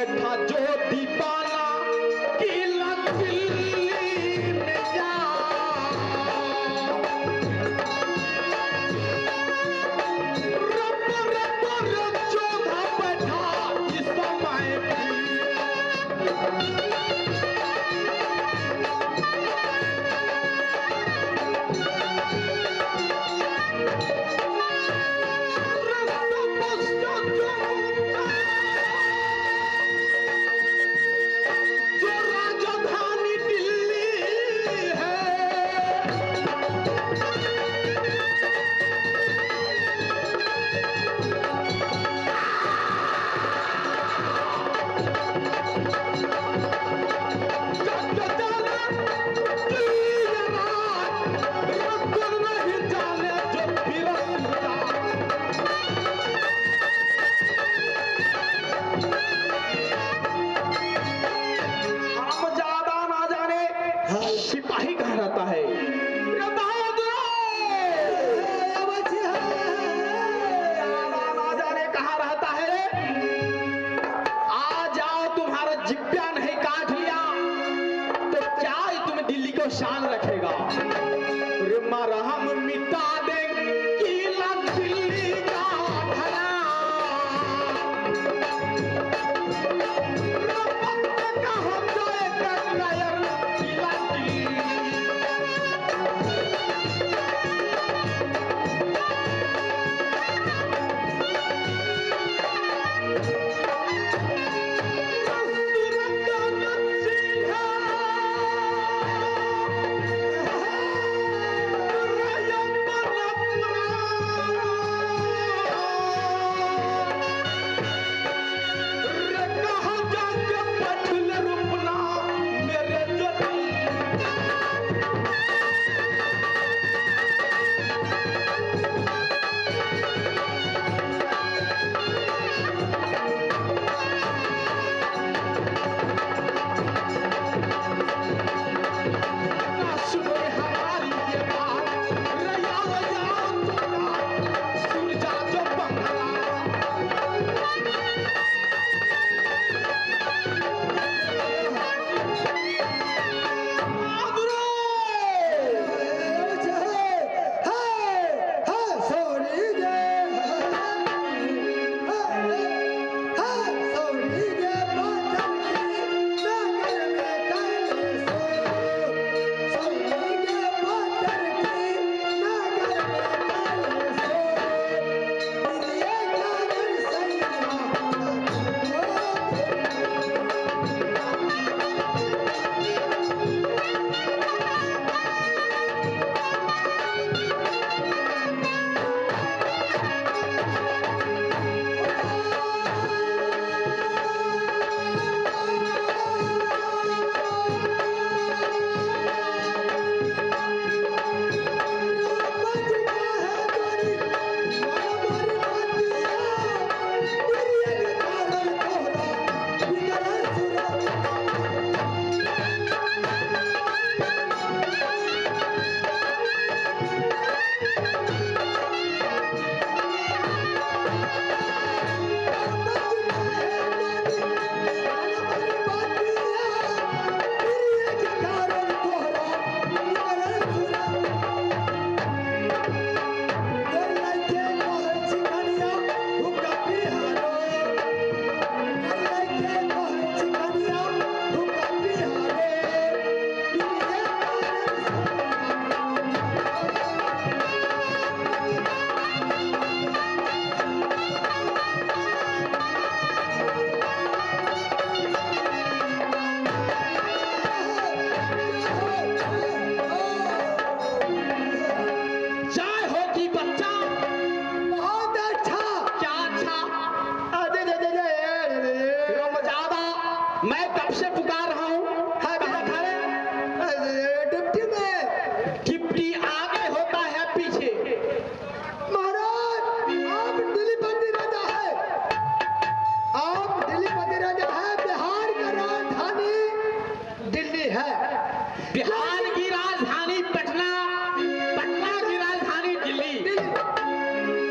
बैठा जो दीवाना किला दिल्ली में जा रब चौधा बैठा इस समय सिपाही कहाँ रहता है? ना जाने कहाँ रहता है। आ जाओ, तुम्हारा जिब्या नहीं काट लिया तो क्या तुम दिल्ली को शान रखेगा? हम मिटा देंगे किला दिल्ली का भला।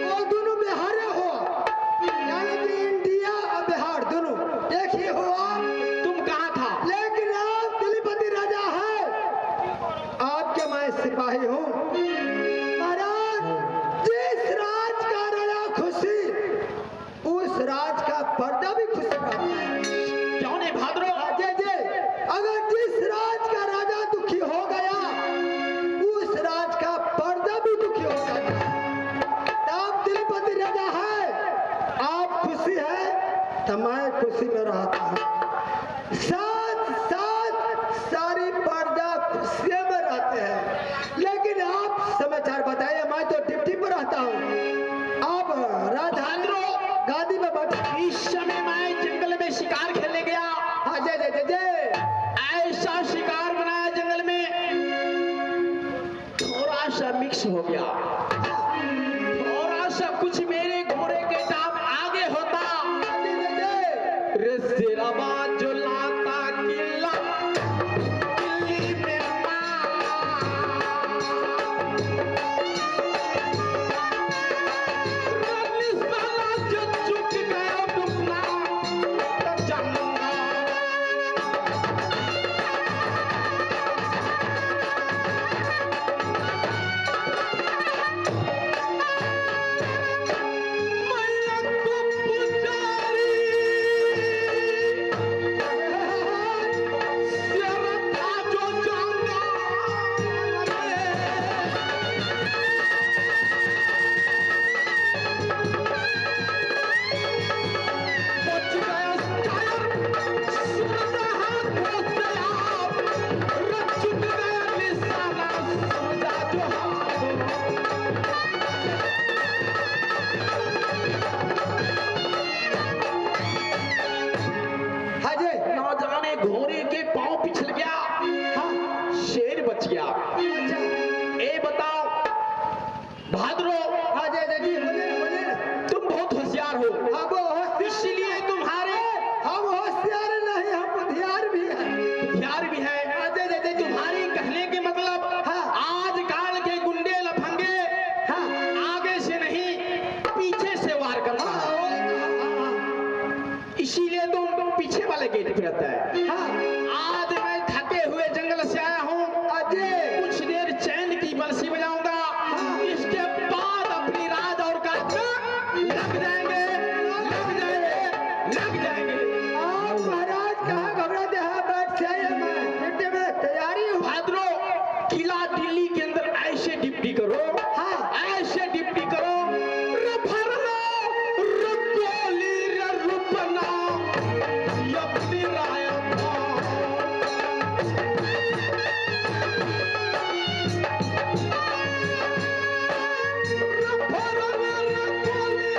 वो दोनों बिहार हो, यानी कि इंडिया और बिहार दोनों एक ही हो। पर्दा भी खुश रहता है। क्यों नहीं भाद्रो? अजय जी, अगर जिस राज का राजा दुखी हो गया उस राज का पर्दा भी दुखी हो जाता है। आप दिलपति राजा है, आप खुशी है तो मैं खुशी में रहता हूँ। साथ साथ सारी पर्दा खुशी में रहते हैं। लेकिन आप समाचार बताइए, मैं तो ड्यूटी पर रहता हूँ, आप राजधानी गादी में बैठे। इस समय मैं जंगल में शिकार खेलने गया। अजय जय जय, ऐसा शिकार बनाया जंगल में, थोड़ा सा मिक्स हो गया, थोड़ा सा कुछ मेरे घोड़े के दाम आगे होता। रे शेराबाद जो लाता किला दिल्ली में साला जो चुक गया डुबना जन्मा। ना जाने घोड़े के पांव पिछल गया, हाँ, शेर बच गया। ए बताओ भाद्रो, अजय जी बोले तुम बहुत होशियार हो, अब होशियार, इसलिए तुम्हारे हम होशियार नहीं, हम बुद्धियार भी हैं। हथियार भी है। अजय जी तुम्हारी कहने के मतलब, हाँ। आजकल के गुंडे लफंगे, हाँ, आगे से नहीं पीछे से वार करता है, इसीलिए तुम पीछे वाले गेट पे रहता है। आज मैं थके हुए जंगल से आया हूँ, कुछ देर चैन की बंसी बजाऊंगा, इसके बाद अपनी राज और काज में लग जाएंगे, लग जाएंगे, लग जाएंगे। आप महाराज कहाँ घबराते हैं, बैठ जाइए, मैं ड्यूटी में तैयारी हूँ। भाद्रो, किला दिल्ली के अंदर ऐसे डिप्टी करो, ऐसे डिप्टी करो, रफरना, रगोली, रुपना, यपनी रायता। रफरना, रगोली,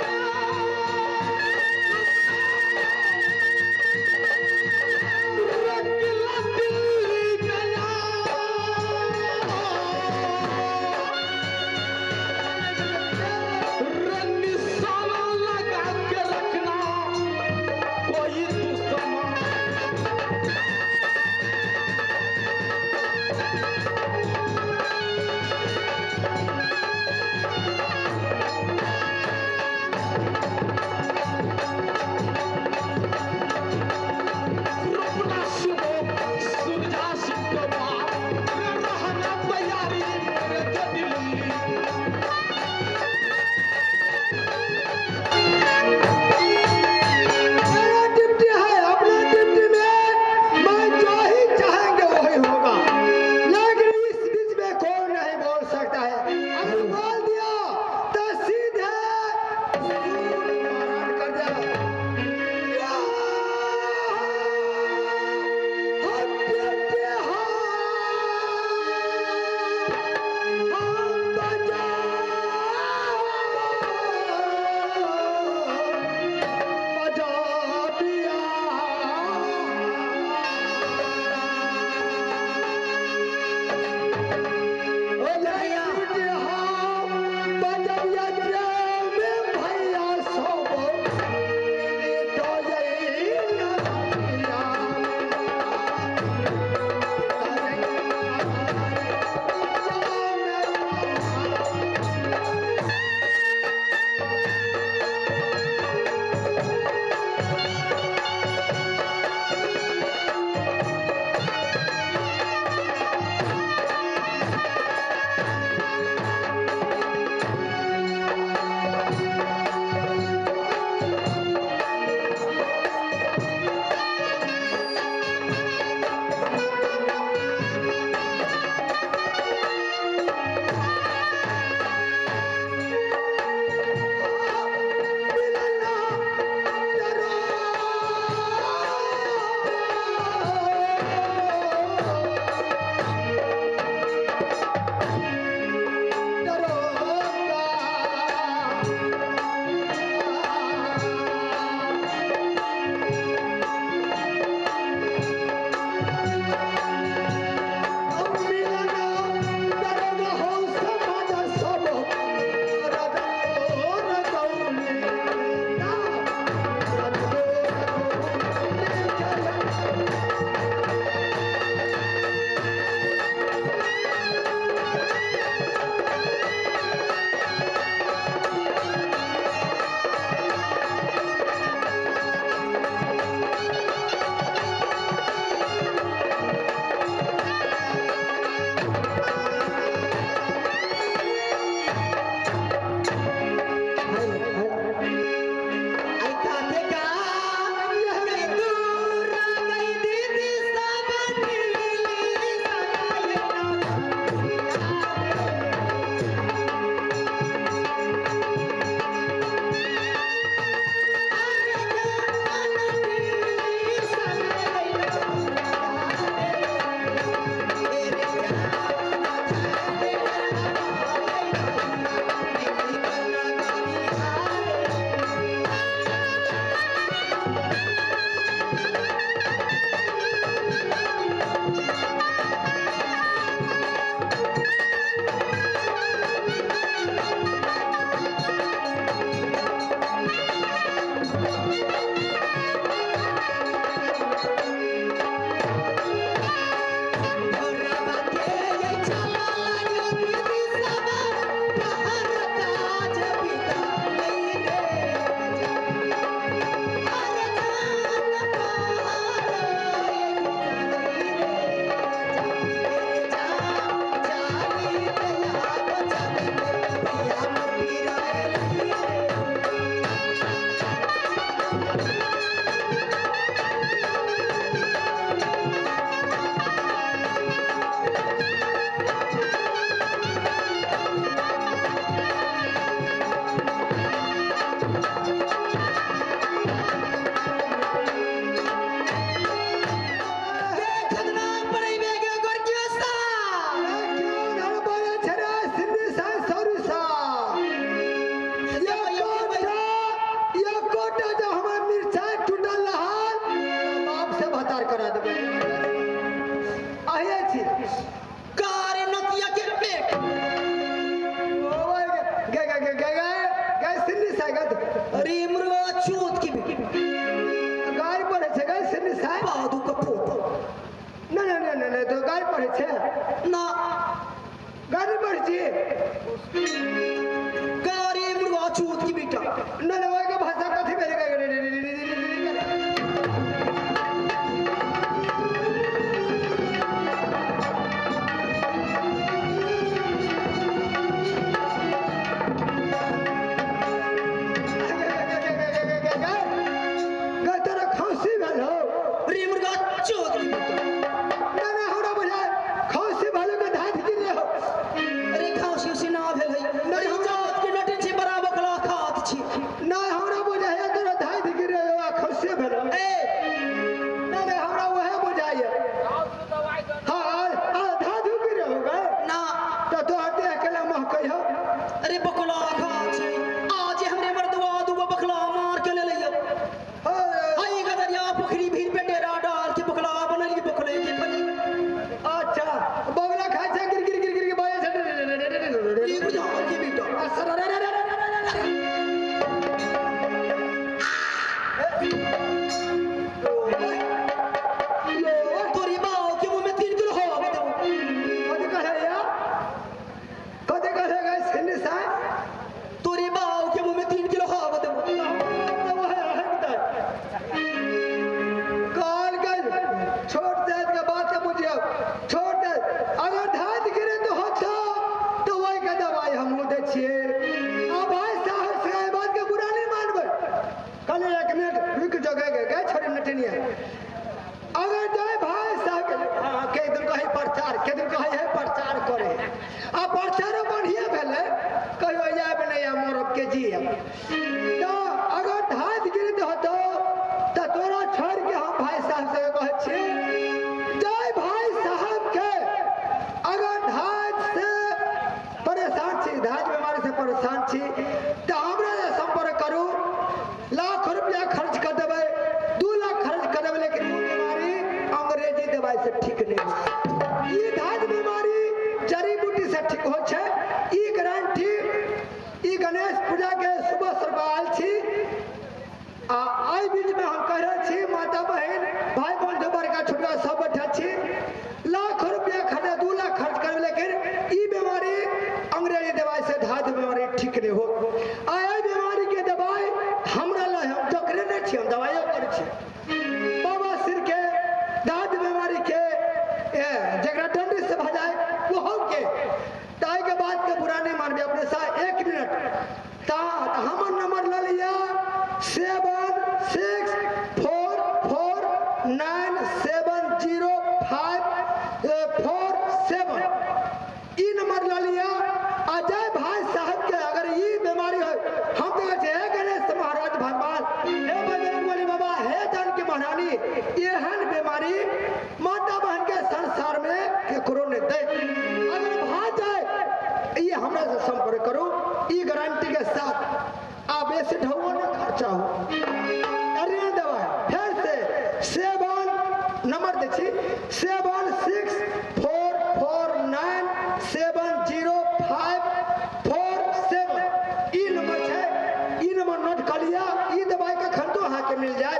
मिल जाए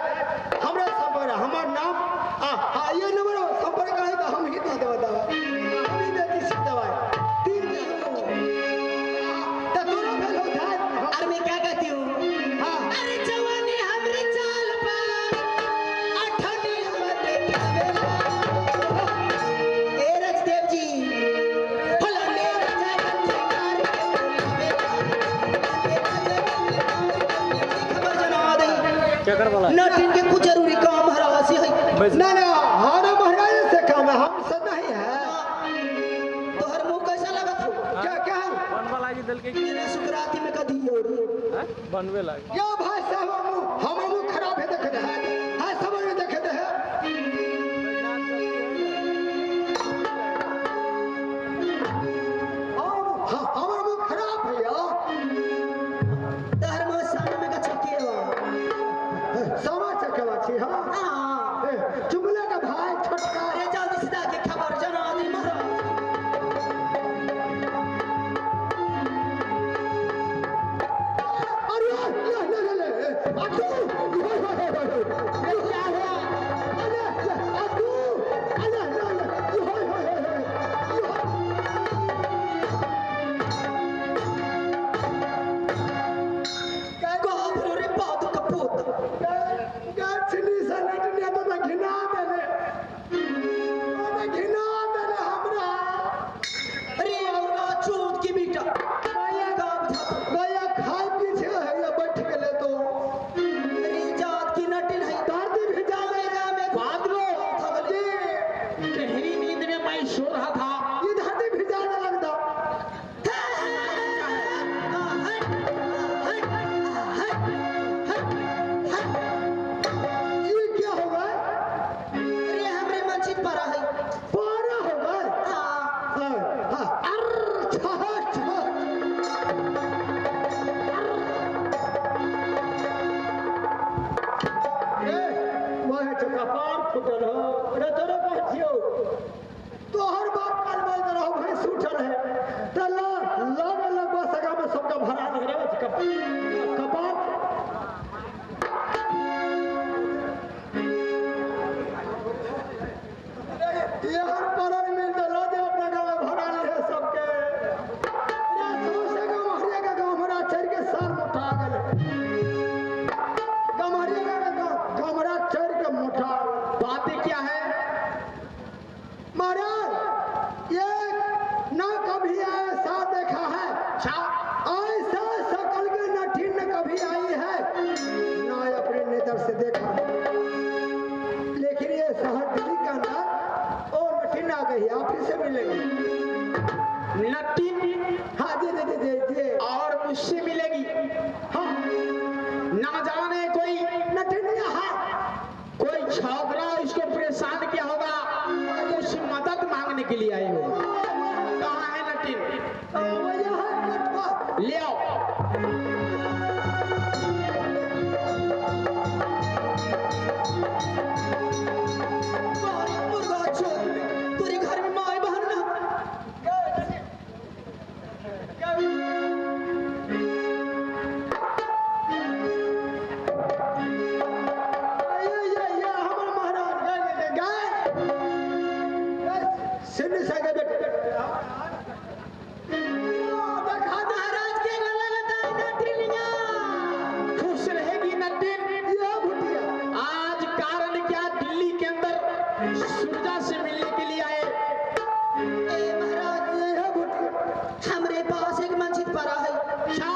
हमरा संपर्क हमार नाम ये नंबर संपर्क है तो हम ही तो दवा हम ही देती सी दवाई 3 तो दोनों फेल हो जाए। और मैं क्या कहती हूँ, हाँ अरे जवानी हमरी चाल पर अठनी हमरे कावेला। ए रजदेव जी फलाने राजा बच्चे कार के खबर जना दे क्या कर वाला नटिन के कुछ जरूरी काम हरासी है। ना हमारा महाराज से काम है हम से नहीं है। तो हर मुंह कैसा लगत हो? क्या बनवा लागी दल के तेरे सुकराती में कदी हो बनवे लागी या भाई साहब हम मुंह खराब है देख रहे हैं हां सब में देख रहे हैं। हां हमारा मुंह खराब है या तहर मुंह सामने में का छके हो। समा चकवा छी हां हां चुगला का भाई छोटका अरे जल्दी से जाके खबर जना दे महाराज। अरे ले अटू ये क्या हुआ अरे अटू अरे गाभरू रे पादू का पोत गाछनी सनट ने तो घिना देले हमरा अरे औरा चोद की बेटा गया खाए पीछे है या बैठ गेले तो अरे जात की नटिन है दादी भिजा देगा में बादलो जी गहरी नींद में मैं सो रहा था। ये दादी भिजा दे लगता ये क्या होगा अरे हमरे मंचित परा है। पारा होगा हाँ हां अर छह वह कपार फुटल हो रे तोरे कहथियो तोहर बाप काल बोल रहो भाई सुठल है त लग बसगा में सबका भरा दे रे कपार ये हर परर में दला दे अपना गांव में भरा ले सबके रे समस्या गांव हरिया का गांव हमारा चढ़ के सार मोटा गेल गमरिया का गमरा चढ़ के मोटा बातें क्या है? महाराज ये ना कभी ऐसा देखा है अच्छा ऐसा शकल के नठीन न कभी आई है ना अपने नेत्र से देखा। लेकिन ये शहर दिल्ली के अंदर और नठीन आ गई आप फिर से मिलेंगे। नटिन हाँ जी और मुझसे मिलेगी। हाँ ना जाने कोई नठीन यहाँ कोई छावरा उसको परेशान किया होगा, कुछ मदद मांगने के लिए आई हो। कहाँ है नटिन? वो यहाँ कटवा ले आओ। मारे मुर्गा चोद तेरे घर में माए बहन ना ये हमारे महाराज गाय सिंह सागे बेटे देखा महाराज के घर लगता है नटिनिया। खुश रहेगी नटिन। ये भुटिया आज कारण क्या दिल्ली के अंदर सुरजा से मिलने के लिए आए। ए महाराज ये भुटिया हमरे पास एक मंचित परा है। अच्छा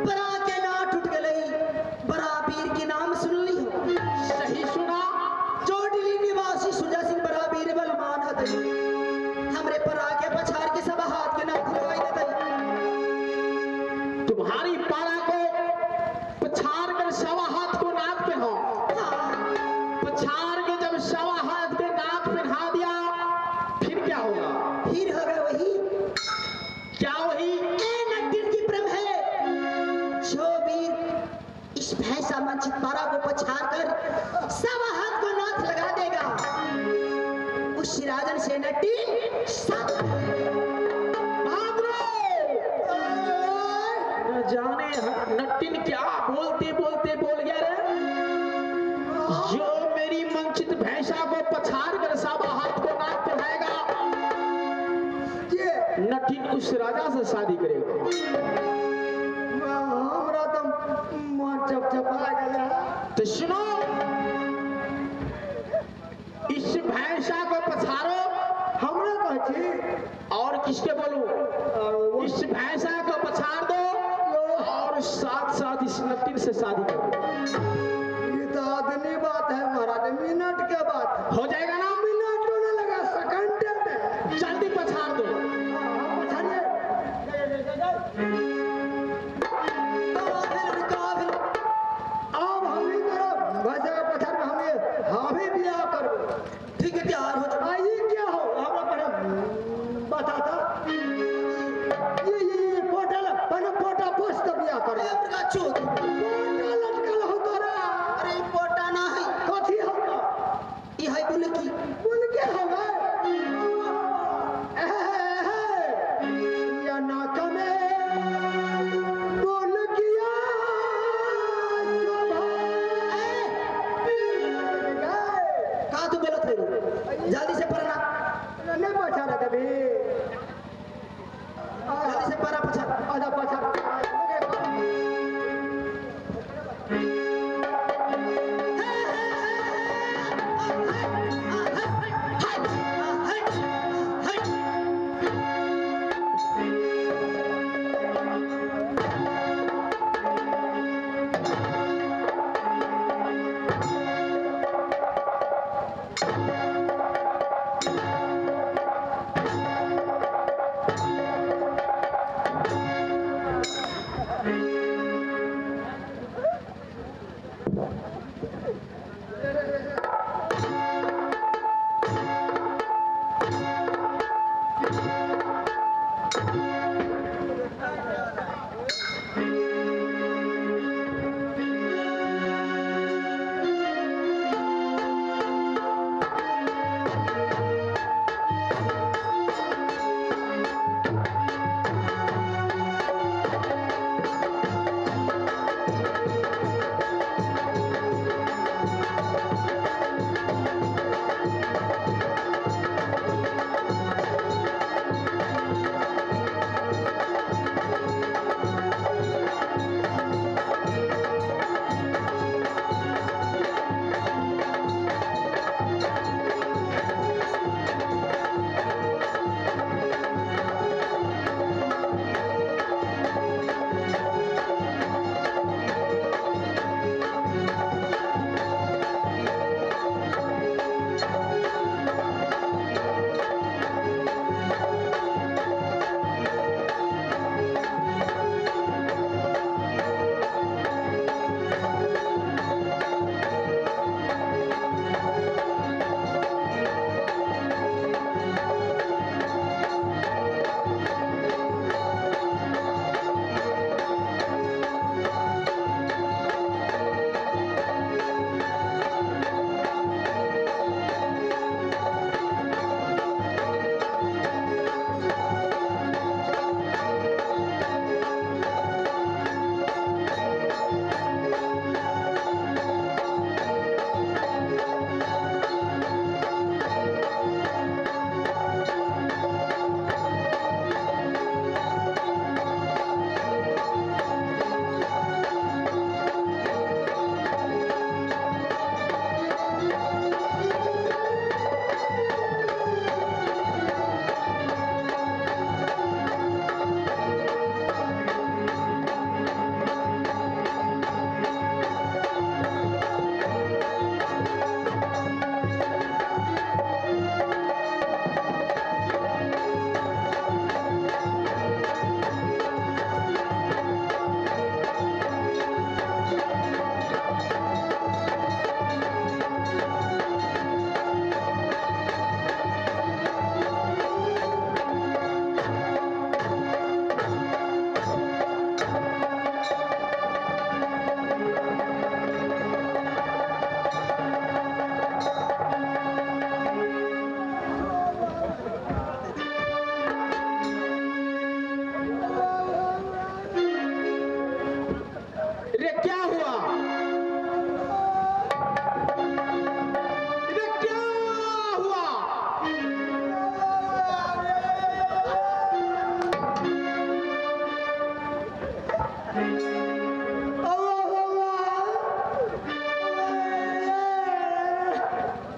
परा के ना टूट गई बड़ा वीर के नाम सुन ली हो। सही सुना। चोटिली निवासी सुजा सिंह बड़ा वीर बलवान हते। हमरे परा के पछाड़ के सब हाथ के नाथ लगाई देते। तुम्हारी पारा को पछाड़ कर सवा हाथ को नाथ पे हो। पछाड़ के जब सवा हाथ के नाथ पहना दिया फिर क्या होगा? फिर होगा वही क्या वही? ए नटिन की प्रम है जो वीर इस भैंसा मंचित पारा को पछाड़ कर सवा हाथ को नाथ लगा देगा उस सिराजन से नटिन सब न जाने नटिन क्या बोलते बोलते बोल गया रे। जो मेरी मंचित भैंसा को पछाड़ कर साबा हाथ को नाक पहनाएगा, ये नटिन उस राजा से शादी करेगा। हमरा तो मन चपचपा गया। तो सुनो, इस भैंसा को पछाड़ो। हमरा कहछी और किसके बोलूं? इस भैंसा को पछाड़ दो और साथ साथ इस नटिन से शादी करो। ये तो आदमी बात है महाराज, मिनट के बात है। हो जाएगा ना? मिनट तो न लगा, सेकंड में। जल्दी पछाड़ दो। पछाड़िए। अब हम ही करब, भैंसा का पछाड़ में हम ही बियाह करब। ठीक है, तैयार हो जाओ। ये क्या हो? हमरा पहले बताता। ये पोटल पहले पोटा पोस्ट बियाह करब। ए प्रकाश चोद, पोटा लटकल हो तोरा। अरे पोटा ना है, कथी होगा? ये है बुलकी। उनके होगा। या नाक में बोल किया कहा तू बोलत है? जल्दी से पढ़ना, नहीं पछा रहा कभी। जल्दी से पढ़ा पछा। आधा पछा।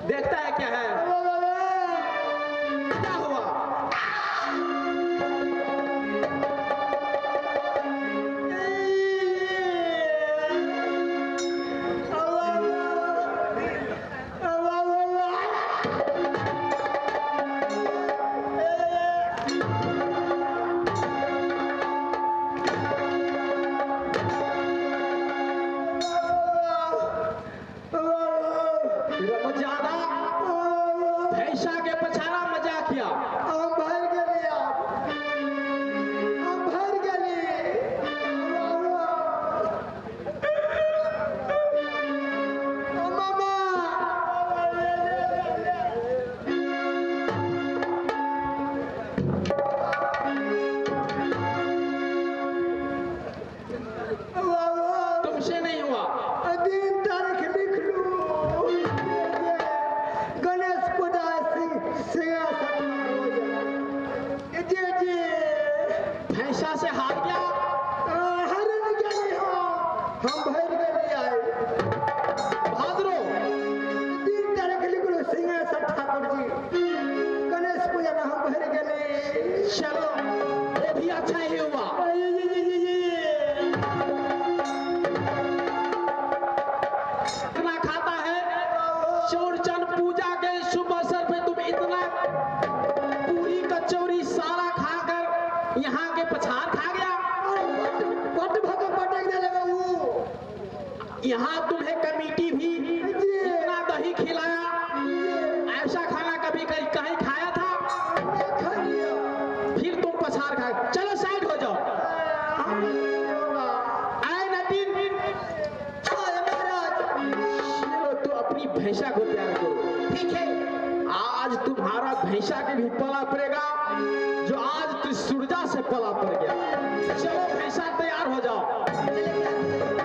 देखता है क्या है, क्या हुआ? रमजादा भैंसा के पछाड़ा मजा किया। हम भर गेली, हम भर गेली। मामा तुमसे नहीं हुआ। दिन तारीख लिख लू। गणेश पूजा सिंहासन जी जी भैंसा से हार गया। हरन गेली हम भर गेली आई। भाद्रो दिन तारीख लिख लू सिंहासन ठाकुर जी गणेश पूजा में हम भर गेली। चलो ये भी अच्छा ही हुआ। इतना खाता है चौरचन पूजा के शुभ अवसर पे तुम इतना पूरी कचौरी सारा खाकर यहाँ के पछाड़ खा गया। पट भगा पटक दे लगा वो। यहाँ तुम्हें कमेटी भी इतना दही खिलाया, ऐसा खाना कभी कहीं खाया था? खा लिया। फिर तुम पछाड़ खा। चलो साइड हो जाओ। आए नटीन, चलो तो अपनी भैंसा को तैयार करो। ठीक है, आज तुम्हारा भैंसा के भी पला पड़ेगा जो आज त्रिशूर्जा से पला पड़ गया। चलो भैंसा तैयार हो जाओ। चले क्या